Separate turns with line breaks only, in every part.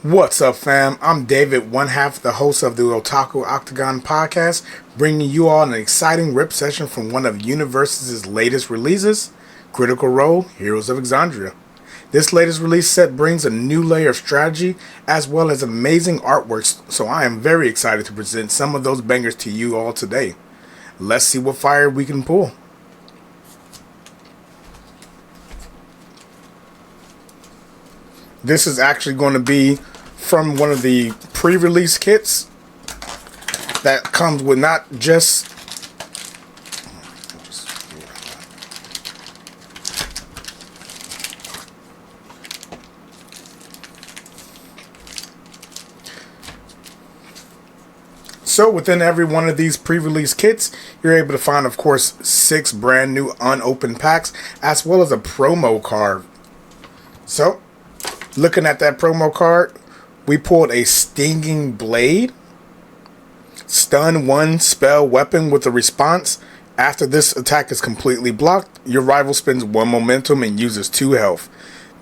What's up, fam? I'm David, one half the host of the Otaku Octagon podcast, bringing you all an exciting rip session from one of Universus' latest releases, Critical Role: Heroes of Exandria. This latest release set brings a new layer of strategy as well as amazing artwork, so I am very excited to present some of those bangers to you all today. Let's see what fire we can pull. This is actually going to be from one of the pre-release kits that comes with not just so within every one of these pre-release kits, you're able to find, of course, 6 brand new unopened packs as well as a promo card. So looking at that promo card, we pulled a Stinging Blade. Stun 1 spell weapon with a response. After this attack is completely blocked, your rival spends 1 momentum and uses 2 health.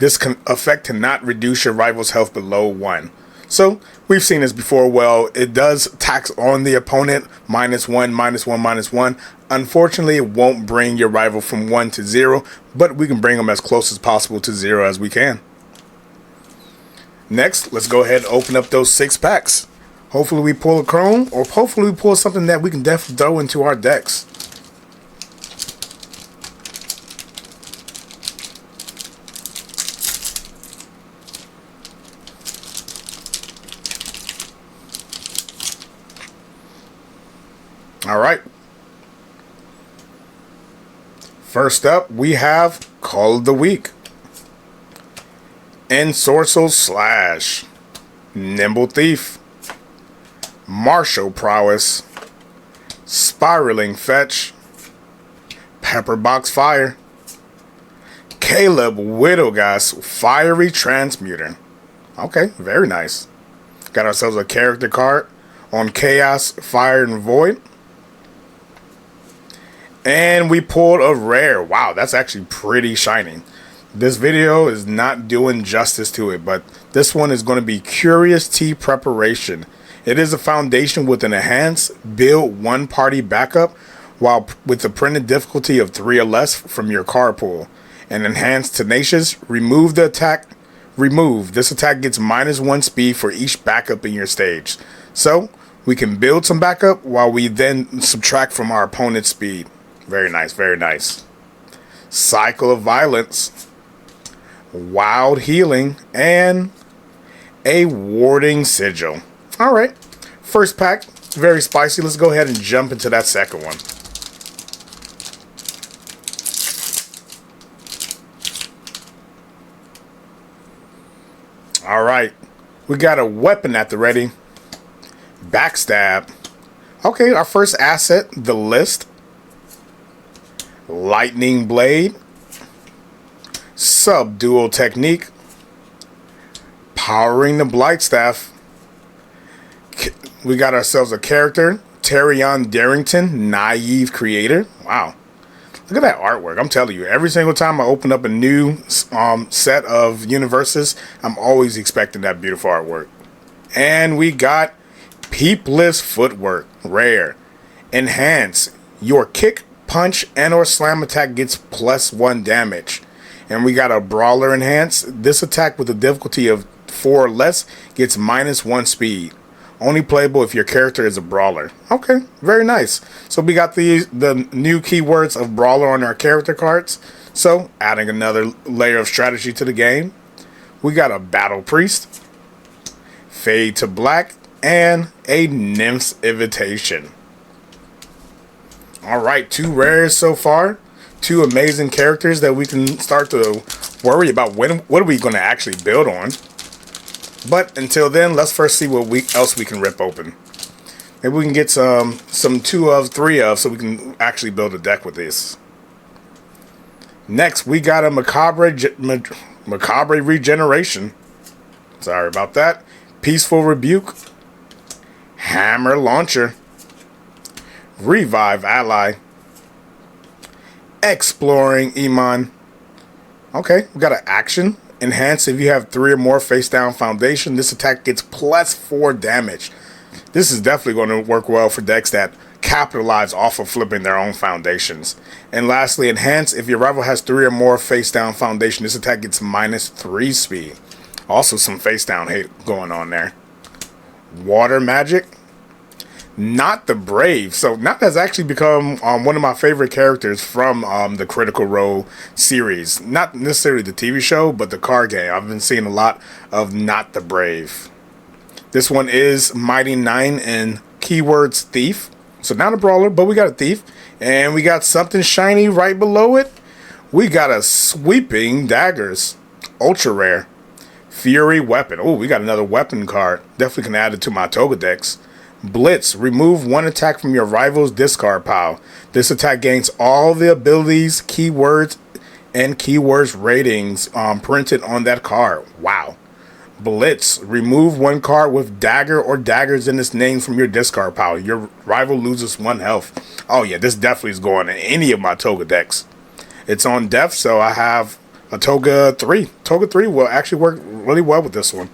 This effect cannot reduce your rival's health below 1. So, we've seen this before. Well, it does tax on the opponent, -1, -1, -1. Unfortunately, it won't bring your rival from 1 to 0, but we can bring them as close as possible to 0 as we can. Next, let's go ahead and open up those 6 packs. Hopefully we pull a chrome, or hopefully we pull something that we can definitely throw into our decks. Alright. First up, we have Call of the Week. Ensorcel Slash, Nimble Thief, Martial Prowess, Spiraling Fetch, Pepperbox Fire, Caleb Widowgas, Fiery Transmuter. Okay, very nice. Got ourselves a character card on Chaos, Fire, and Void. And we pulled a rare. Wow, that's actually pretty shiny. This video is not doing justice to it, but this one is going to be Curious Tea Preparation. It is a foundation with an enhanced build 1 party backup while with the printed difficulty of 3 or less from your card pool. And enhanced Tenacious, remove the attack. Remove. This attack gets -1 speed for each backup in your stage. So we can build some backup while we then subtract from our opponent's speed. Very nice, very nice. Cycle of Violence, Wild Healing, and a Warding Sigil. Alright, first pack, very spicy. Let's go ahead and jump into that second one. Alright, we got a weapon at the ready. Backstab. Okay, our first asset, the list. Lightning Blade, Subdual Technique, Powering the Blightstaff. We got ourselves a character, Terrion Darrington, Naive Creator. Wow, look at that artwork. I'm telling you, every single time I open up a new set of Universus, I'm always expecting that beautiful artwork. And we got Peepless Footwork, rare. Enhance, your kick, punch, and or slam attack gets +1 damage. And we got a Brawler Enhance. This attack with a difficulty of 4 or less gets -1 speed. Only playable if your character is a Brawler. Okay, very nice. So we got the new keywords of Brawler on our character cards. So adding another layer of strategy to the game. We got a Battle Priest, Fade to Black, and a Nymph's Invitation. Alright, 2 rares so far. 2 amazing characters that we can start to worry about what are we going to actually build on. But until then, let's first see what else we can rip open. Maybe we can get some 2 of, 3 of, so we can actually build a deck with this. Next, we got a Macabre Regeneration. Sorry about that. Peaceful Rebuke, Hammer Launcher, Revive Ally, Exploring Iman. Okay, we got an action, Enhance, if you have 3 or more face down foundation, this attack gets plus 4 damage. This is definitely going to work well for decks that capitalize off of flipping their own foundations. And lastly, Enhance, if your rival has 3 or more face down foundation, this attack gets minus 3 speed. Also some face down hate going on there. Water Magic, Not the Brave. So Not has actually become one of my favorite characters from the Critical Role series. Not necessarily the TV show, but the card game. I've been seeing a lot of Not the Brave. This one is Mighty 9 and keywords Thief. So not a brawler, but we got a thief. And we got something shiny right below it. We got a Sweeping Daggers. Ultra rare. Fury Weapon. Oh, we got another weapon card. Definitely can add it to my Toga decks. Blitz. Remove 1 attack from your rival's discard pile. This attack gains all the abilities, keywords, and keywords ratings printed on that card. Wow. Blitz. Remove 1 card with dagger or daggers in its name from your discard pile. Your rival loses 1 health. Oh yeah, this definitely is going in any of my Toga decks. It's on depth, so I have a Toga 3. Toga 3 will actually work really well with this one.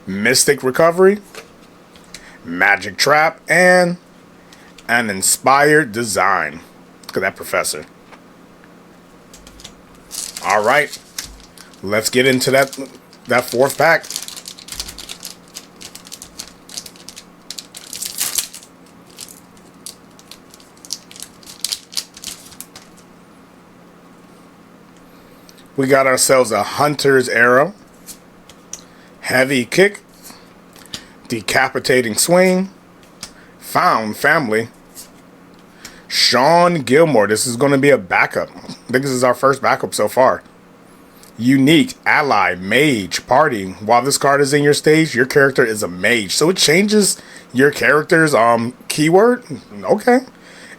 Mystic Recovery, Magic Trap, and an Inspired Design. Look at that professor. Alright, let's get into that 4th pack. We got ourselves a Hunter's Arrow, Heavy Kick, Decapitating Swing, Found Family, Sean Gilmore. This is going to be a backup. I think this is our first backup so far. Unique Ally Mage Party. While this card is in your stage, your character is a mage, so it changes your character's keyword. Okay.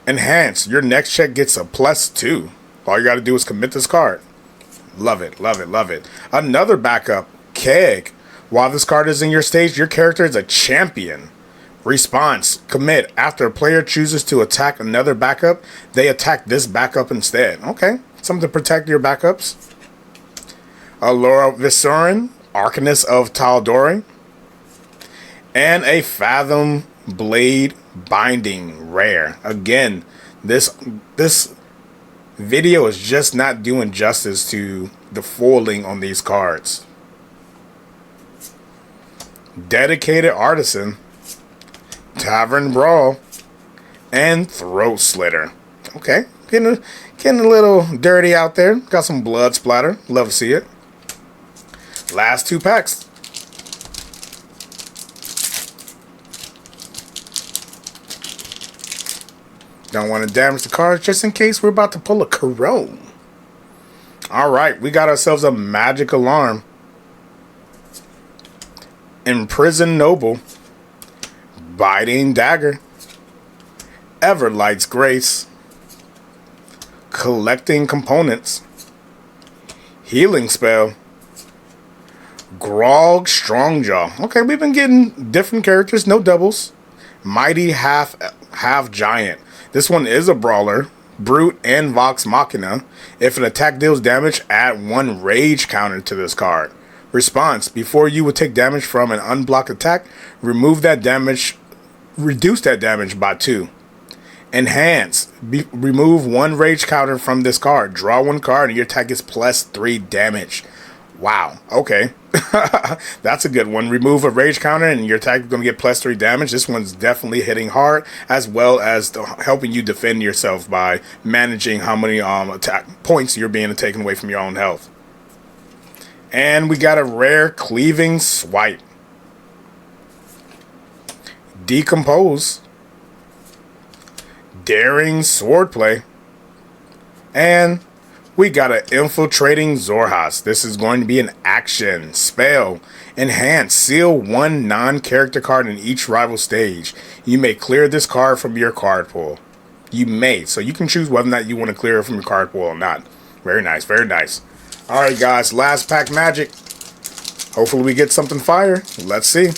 Enhance. Your next check gets a +2. All you got to do is commit this card. Love it, love it, love it. Another backup, Keg. While this card is in your stage, your character is a champion. Response, commit. After a player chooses to attack another backup, they attack this backup instead. Okay, something to protect your backups. Allura Visurin, Arcanist of Tal'Dorei. And a Fathom Blade Binding rare. Again, this video is just not doing justice to the foiling on these cards. Dedicated Artisan, Tavern Brawl, and Throat Slitter. Okay, getting a little dirty out there. Got some blood splatter. Love to see it. Last 2 packs. Don't want to damage the cards just in case we're about to pull a Corone. Alright, we got ourselves a Magic Alarm. Imprisoned Noble. Biting Dagger. Everlight's Grace. Collecting Components. Healing Spell. Grog Strongjaw. Okay, we've been getting different characters, no doubles. Mighty Half Giant. This one is a brawler, Brute and Vox Machina. If an attack deals damage, add 1 rage counter to this card. Response, before you would take damage from an unblocked attack, reduce that damage by 2. Enhance, remove 1 rage counter from this card. Draw 1 card and your attack is +3 damage. Wow, okay. That's a good one. Remove a rage counter and your attack is going to get +3 damage. This one's definitely hitting hard, as well as helping you defend yourself by managing how many attack points you're being taken away from your own health. And we got a rare Cleaving Swipe. Decompose. Daring Swordplay. And we got an Infiltrating Zorhas. This is going to be an action spell. Enhance. Seal 1 non-character card in each rival stage. You may clear this card from your card pool. You may. So you can choose whether or not you want to clear it from your card pool or not. Very nice. Very nice. Alright guys. Last pack magic. Hopefully we get something fire. Let's see.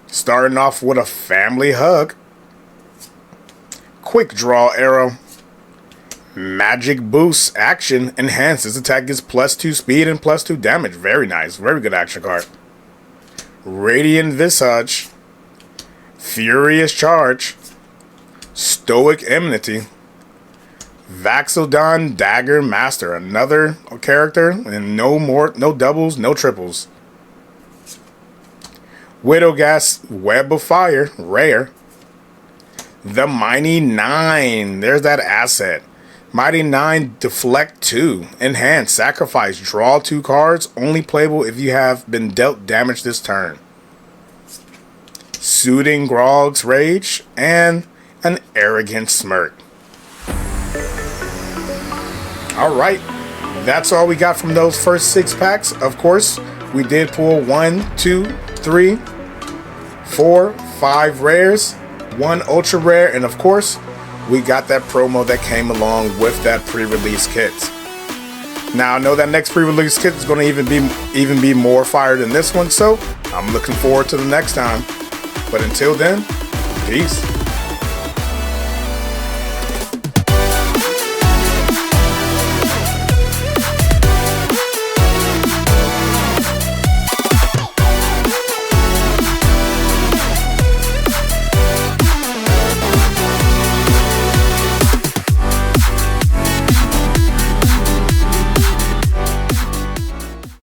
Starting off with a Family Hug. Quick Draw Arrow. Magic Boost action. Enhances attack, gets +2 speed and +2 damage. Very nice. Very good action card. Radiant Visage. Furious Charge. Stoic Enmity. Vaxodon Dagger Master. Another character. And no doubles, no triples. Widowgas Web of Fire. Rare. The Mighty 9. There's that asset. Mighty 9 Deflect 2. Enhance. Sacrifice. Draw 2 cards. Only playable if you have been dealt damage this turn. Soothing Grog's Rage. And an Arrogant Smirk. Alright. That's all we got from those first 6 packs. Of course, we did pull 1, 2, 3, 4, 5 rares. 1 ultra rare, and of course we got that promo that came along with that pre-release kit. Now I know that next pre-release kit is going to even be more fire than this one, so I'm looking forward to the next time. But until then, peace.